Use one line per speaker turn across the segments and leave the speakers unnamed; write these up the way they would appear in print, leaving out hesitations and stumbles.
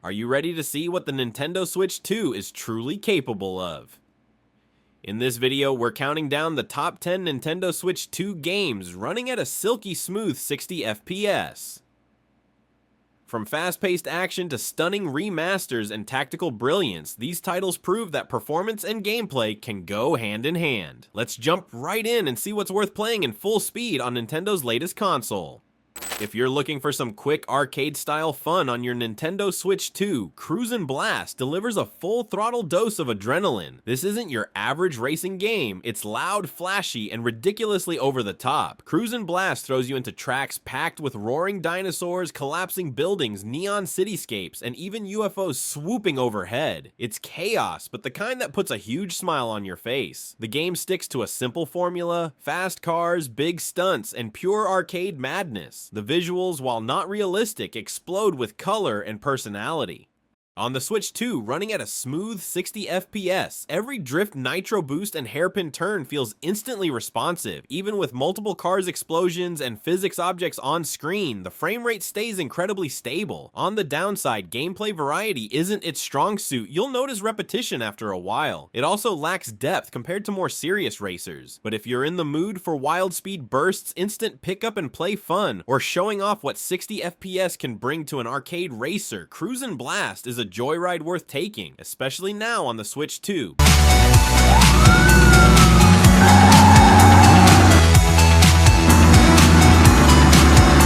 Are you ready to see what the Nintendo Switch 2 is truly capable of? In this video, we're counting down the top 10 Nintendo Switch 2 games running at a silky smooth 60 FPS. From fast-paced action to stunning remasters and tactical brilliance, these titles prove that performance and gameplay can go hand in hand. Let's jump right in and see what's worth playing in full speed on Nintendo's latest console. If you're looking for some quick arcade-style fun on your Nintendo Switch 2, Cruis'n Blast delivers a full-throttle dose of adrenaline. This isn't your average racing game, it's loud, flashy, and ridiculously over-the-top. Cruis'n Blast throws you into tracks packed with roaring dinosaurs, collapsing buildings, neon cityscapes, and even UFOs swooping overhead. It's chaos, but the kind that puts a huge smile on your face. The game sticks to a simple formula: fast cars, big stunts, and pure arcade madness. The visuals, while not realistic, explode with color and personality. On the Switch 2, running at a smooth 60 FPS, every drift, nitro boost, and hairpin turn feels instantly responsive. Even with multiple cars, explosions, and physics objects on screen, the frame rate stays incredibly stable. On the downside, gameplay variety isn't its strong suit. You'll notice repetition after a while. It also lacks depth compared to more serious racers. But if you're in the mood for wild speed bursts, instant pickup and play fun, or showing off what 60 FPS can bring to an arcade racer, Cruis'n Blast is a joyride worth taking, especially now on the Switch 2.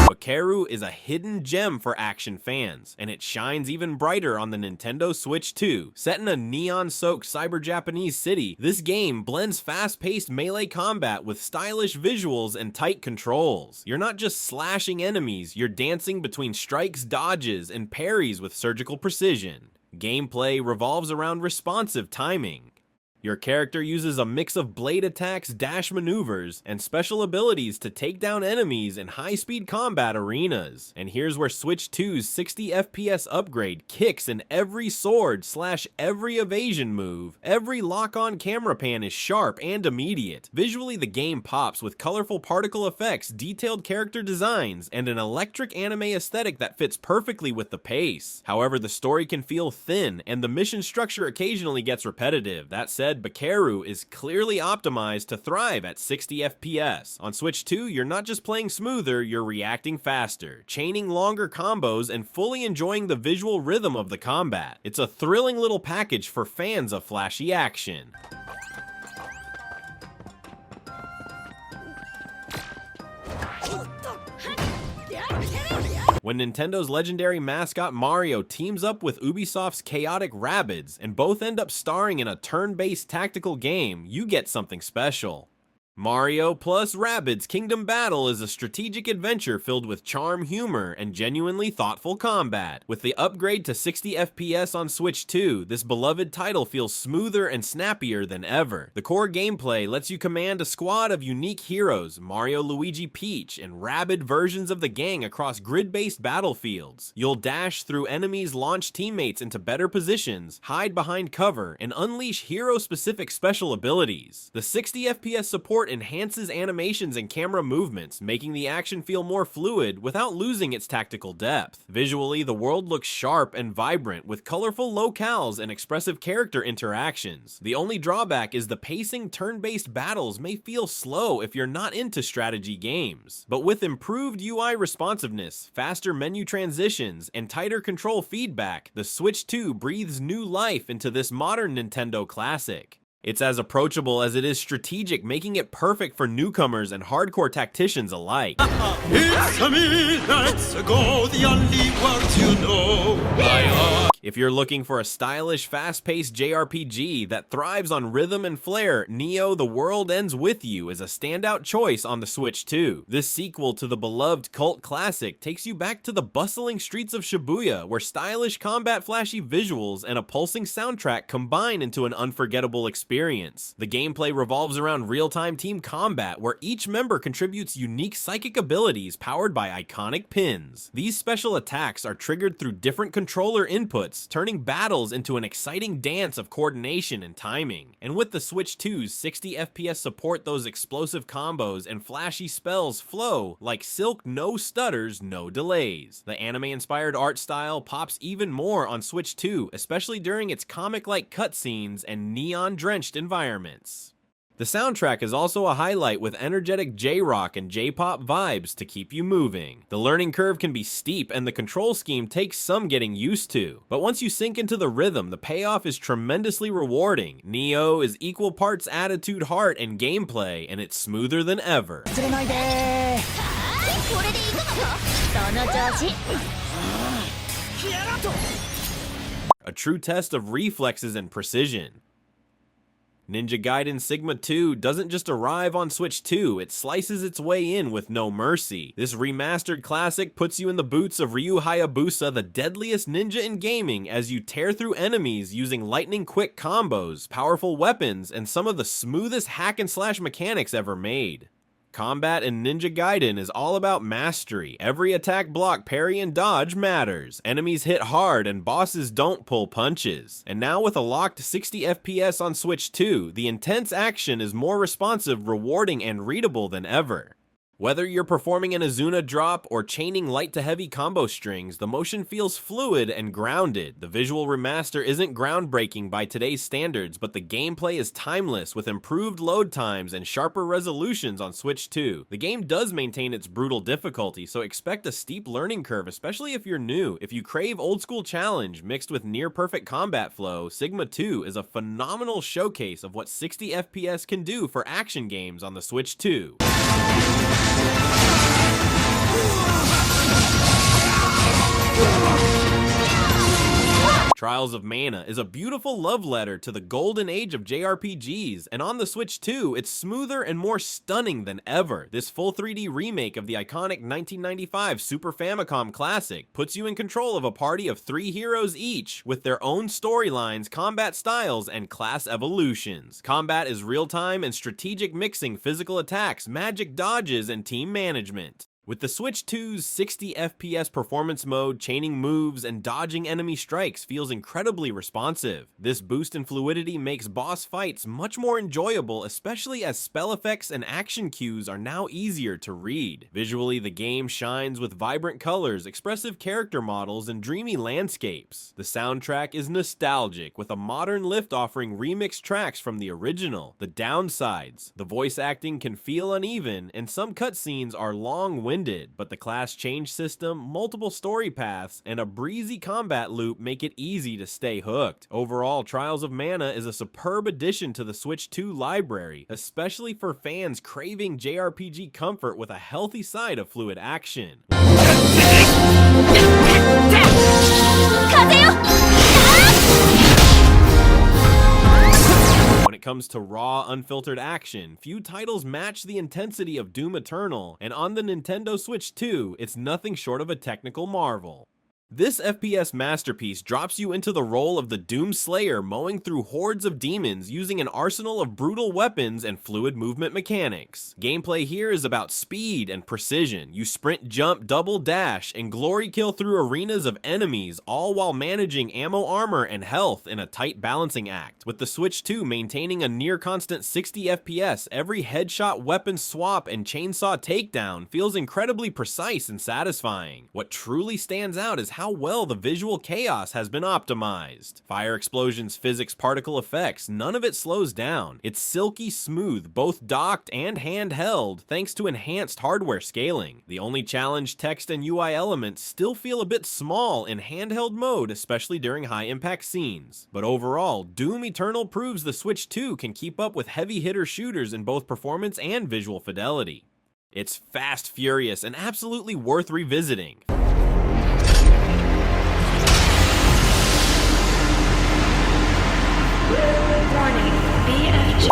Bakeru is a hidden gem for action fans, and it shines even brighter on the Nintendo Switch 2. Set in a neon-soaked cyber-Japanese city, this game blends fast-paced melee combat with stylish visuals and tight controls. You're not just slashing enemies, you're dancing between strikes, dodges, and parries with surgical precision. Gameplay revolves around responsive timing. Your character uses a mix of blade attacks, dash maneuvers, and special abilities to take down enemies in high-speed combat arenas. And here's where Switch 2's 60 FPS upgrade kicks in: every sword / every evasion move. Every lock-on camera pan is sharp and immediate. Visually, the game pops with colorful particle effects, detailed character designs, and an electric anime aesthetic that fits perfectly with the pace. However, the story can feel thin, and the mission structure occasionally gets repetitive. That said, Bakeru is clearly optimized to thrive at 60 FPS. On Switch 2, you're not just playing smoother, you're reacting faster, chaining longer combos, and fully enjoying the visual rhythm of the combat. It's a thrilling little package for fans of flashy action. When Nintendo's legendary mascot Mario teams up with Ubisoft's chaotic Rabbids, and both end up starring in a turn-based tactical game, you get something special. Mario plus Rabbids Kingdom Battle is a strategic adventure filled with charm, humor, and genuinely thoughtful combat. With the upgrade to 60 FPS on Switch 2, this beloved title feels smoother and snappier than ever. The core gameplay lets you command a squad of unique heroes, Mario, Luigi, Peach, and Rabbid versions of the gang across grid-based battlefields. You'll dash through enemies, launch teammates into better positions, hide behind cover, and unleash hero-specific special abilities. The 60 FPS support enhances animations and camera movements, making the action feel more fluid without losing its tactical depth. Visually, the world looks sharp and vibrant, with colorful locales and expressive character interactions. The only drawback is the pacing. Turn-based battles may feel slow if you're not into strategy games. But with improved UI responsiveness, faster menu transitions, and tighter control feedback, the Switch 2 breathes new life into this modern Nintendo classic. It's as approachable as it is strategic, making it perfect for newcomers and hardcore tacticians alike.
It's me, let's go, the only ones you know.
If you're looking for a stylish, fast-paced JRPG that thrives on rhythm and flair, Neo: The World Ends With You is a standout choice on the Switch 2. This sequel to the beloved cult classic takes you back to the bustling streets of Shibuya, where stylish combat, flashy visuals, and a pulsing soundtrack combine into an unforgettable experience. The gameplay revolves around real-time team combat, where each member contributes unique psychic abilities powered by iconic pins. These special attacks are triggered through different controller inputs, hits, turning battles into an exciting dance of coordination and timing. And with the Switch 2's 60 FPS support, those explosive combos and flashy spells flow like silk, no stutters, no delays. The anime-inspired art style pops even more on Switch 2, especially during its comic-like cutscenes and neon-drenched environments. The soundtrack is also a highlight with energetic J-rock and J-pop vibes to keep you moving. The learning curve can be steep and the control scheme takes some getting used to, but once you sink into the rhythm, the payoff is tremendously rewarding. Neo is equal parts attitude, heart, and gameplay, and it's smoother than ever. A true test of reflexes and precision. Ninja Gaiden Sigma 2 doesn't just arrive on Switch 2, it slices its way in with no mercy. This remastered classic puts you in the boots of Ryu Hayabusa, the deadliest ninja in gaming, as you tear through enemies using lightning-quick combos, powerful weapons, and some of the smoothest hack-and-slash mechanics ever made. Combat in Ninja Gaiden is all about mastery. Every attack, block, parry, and dodge matters. Enemies hit hard and bosses don't pull punches. And now with a locked 60 FPS on Switch 2, the intense action is more responsive, rewarding, and readable than ever. Whether you're performing an Azuna drop or chaining light to heavy combo strings, the motion feels fluid and grounded. The visual remaster isn't groundbreaking by today's standards, but the gameplay is timeless with improved load times and sharper resolutions on Switch 2. The game does maintain its brutal difficulty, so expect a steep learning curve, especially if you're new. If you crave old school challenge mixed with near perfect combat flow, Sigma 2 is a phenomenal showcase of what 60 FPS can do for action games on the Switch 2. Trials of Mana is a beautiful love letter to the golden age of JRPGs, and on the Switch 2, it's smoother and more stunning than ever. This full 3D remake of the iconic 1995 Super Famicom classic puts you in control of a party of 3 heroes each, with their own storylines, combat styles, and class evolutions. Combat is real-time and strategic, mixing physical attacks, magic dodges, and team management. With the Switch 2's 60 FPS performance mode, chaining moves and dodging enemy strikes feels incredibly responsive. This boost in fluidity makes boss fights much more enjoyable, especially as spell effects and action cues are now easier to read. Visually, the game shines with vibrant colors, expressive character models, and dreamy landscapes. The soundtrack is nostalgic, with a modern lift offering remixed tracks from the original. The downsides: the voice acting can feel uneven, and some cutscenes are long-winded, but the class change system, multiple story paths, and a breezy combat loop make it easy to stay hooked. Overall, Trials of Mana is a superb addition to the Switch 2 library, especially for fans craving JRPG comfort with a healthy side of fluid action. When it comes to raw, unfiltered action, few titles match the intensity of Doom Eternal, and on the Nintendo Switch 2, it's nothing short of a technical marvel. This FPS masterpiece drops you into the role of the Doom Slayer, mowing through hordes of demons using an arsenal of brutal weapons and fluid movement mechanics. Gameplay here is about speed and precision. You sprint, jump, double dash, and glory kill through arenas of enemies, all while managing ammo, armor, and health in a tight balancing act. With the Switch 2 maintaining a near constant 60 FPS, every headshot, weapon swap, and chainsaw takedown feels incredibly precise and satisfying. What truly stands out is how well the visual chaos has been optimized. Fire explosions, physics, particle effects, none of it slows down. It's silky smooth, both docked and handheld, thanks to enhanced hardware scaling. The only challenge, text and UI elements still feel a bit small in handheld mode, especially during high-impact scenes. But overall, Doom Eternal proves the Switch 2 can keep up with heavy-hitter shooters in both performance and visual fidelity. It's fast, furious, and absolutely worth revisiting.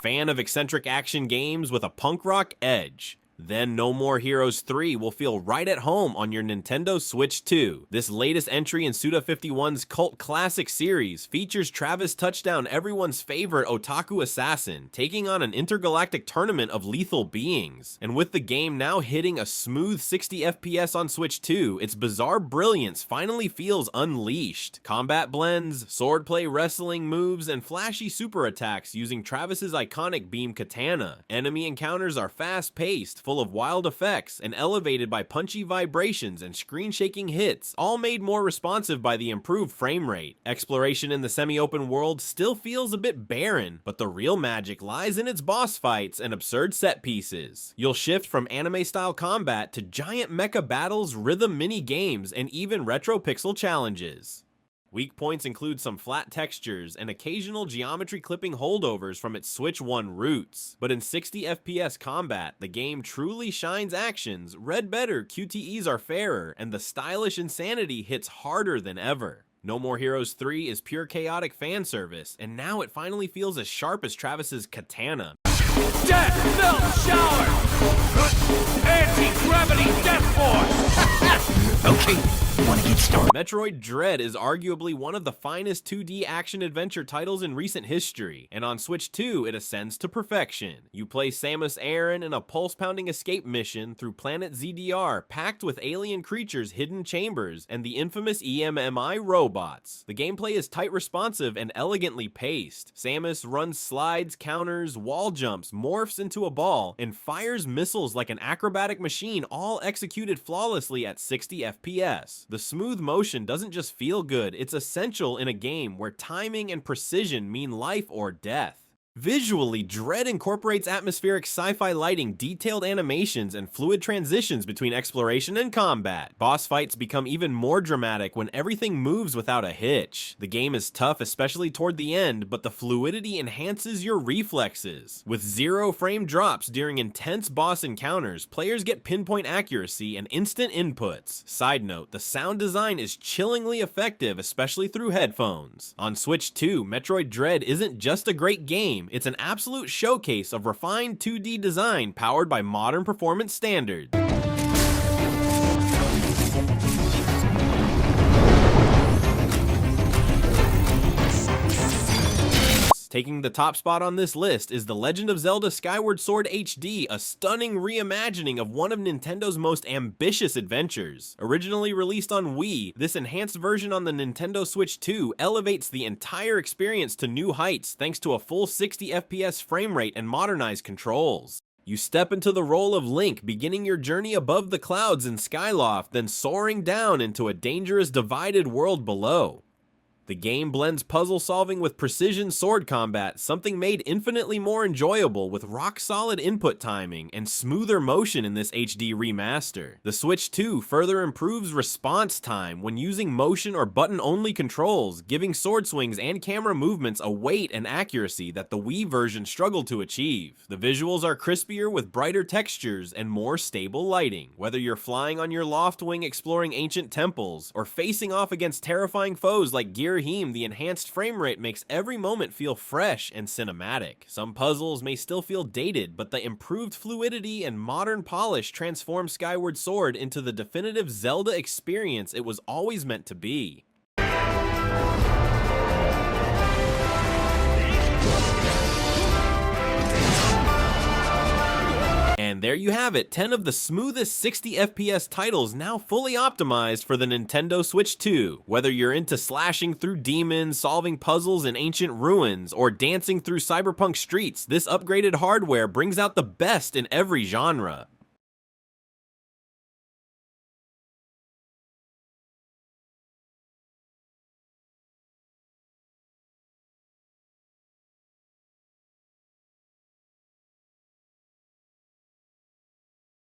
Fan of eccentric action games with a punk rock edge? Then No More Heroes 3 will feel right at home on your Nintendo Switch 2. This latest entry in Suda51's cult classic series features Travis Touchdown, everyone's favorite otaku assassin, taking on an intergalactic tournament of lethal beings. And with the game now hitting a smooth 60 FPS on Switch 2, its bizarre brilliance finally feels unleashed. Combat blends, swordplay wrestling moves, and flashy super attacks using Travis's iconic beam katana. Enemy encounters are fast-paced, full of wild effects, and elevated by punchy vibrations and screen-shaking hits, all made more responsive by the improved frame rate. Exploration in the semi-open world still feels a bit barren, but the real magic lies in its boss fights and absurd set pieces. You'll shift from anime-style combat to giant mecha battles, rhythm mini-games, and even retro pixel challenges. Weak points include some flat textures and occasional geometry clipping holdovers from its Switch 1 roots. But in 60 FPS combat, the game truly shines actions, read better, QTEs are fairer, and the stylish insanity hits harder than ever. No More Heroes 3 is pure chaotic fan service, and now it finally feels as sharp as Travis's katana.
Death Melt Shower! Anti-gravity Death Force!
Okay, wanna get started?
Metroid Dread is arguably one of the finest 2D action-adventure titles in recent history, and on Switch 2 it ascends to perfection. You play Samus Aran in a pulse-pounding escape mission through planet ZDR, packed with alien creatures, hidden chambers, and the infamous EMMI robots. The gameplay is tight responsive and elegantly paced. Samus runs slides, counters, wall jumps, morphs into a ball, and fires missiles like an acrobatic machine, all executed flawlessly at 60 FPS. The smooth motion doesn't just feel good, it's essential in a game where timing and precision mean life or death. Visually, Dread incorporates atmospheric sci-fi lighting, detailed animations, and fluid transitions between exploration and combat. Boss fights become even more dramatic when everything moves without a hitch. The game is tough, especially toward the end, but the fluidity enhances your reflexes. With 0 frame drops during intense boss encounters, players get pinpoint accuracy and instant inputs. Side note, the sound design is chillingly effective, especially through headphones. On Switch 2, Metroid Dread isn't just a great game, it's an absolute showcase of refined 2D design powered by modern performance standards. Taking the top spot on this list is The Legend of Zelda Skyward Sword HD, a stunning reimagining of one of Nintendo's most ambitious adventures. Originally released on Wii, this enhanced version on the Nintendo Switch 2 elevates the entire experience to new heights thanks to a full 60 FPS frame rate and modernized controls. You step into the role of Link, beginning your journey above the clouds in Skyloft, then soaring down into a dangerous divided world below. The game blends puzzle solving with precision sword combat, something made infinitely more enjoyable with rock-solid input timing and smoother motion in this HD remaster. The Switch 2 further improves response time when using motion or button-only controls, giving sword swings and camera movements a weight and accuracy that the Wii version struggled to achieve. The visuals are crispier with brighter textures and more stable lighting. Whether you're flying on your loft wing exploring ancient temples, or facing off against terrifying foes like the enhanced frame rate makes every moment feel fresh and cinematic. Some puzzles may still feel dated, but the improved fluidity and modern polish transform Skyward Sword into the definitive Zelda experience it was always meant to be. And there you have it, 10 of the smoothest 60 FPS titles now fully optimized for the Nintendo Switch 2. Whether you're into slashing through demons, solving puzzles in ancient ruins, or dancing through cyberpunk streets, this upgraded hardware brings out the best in every genre.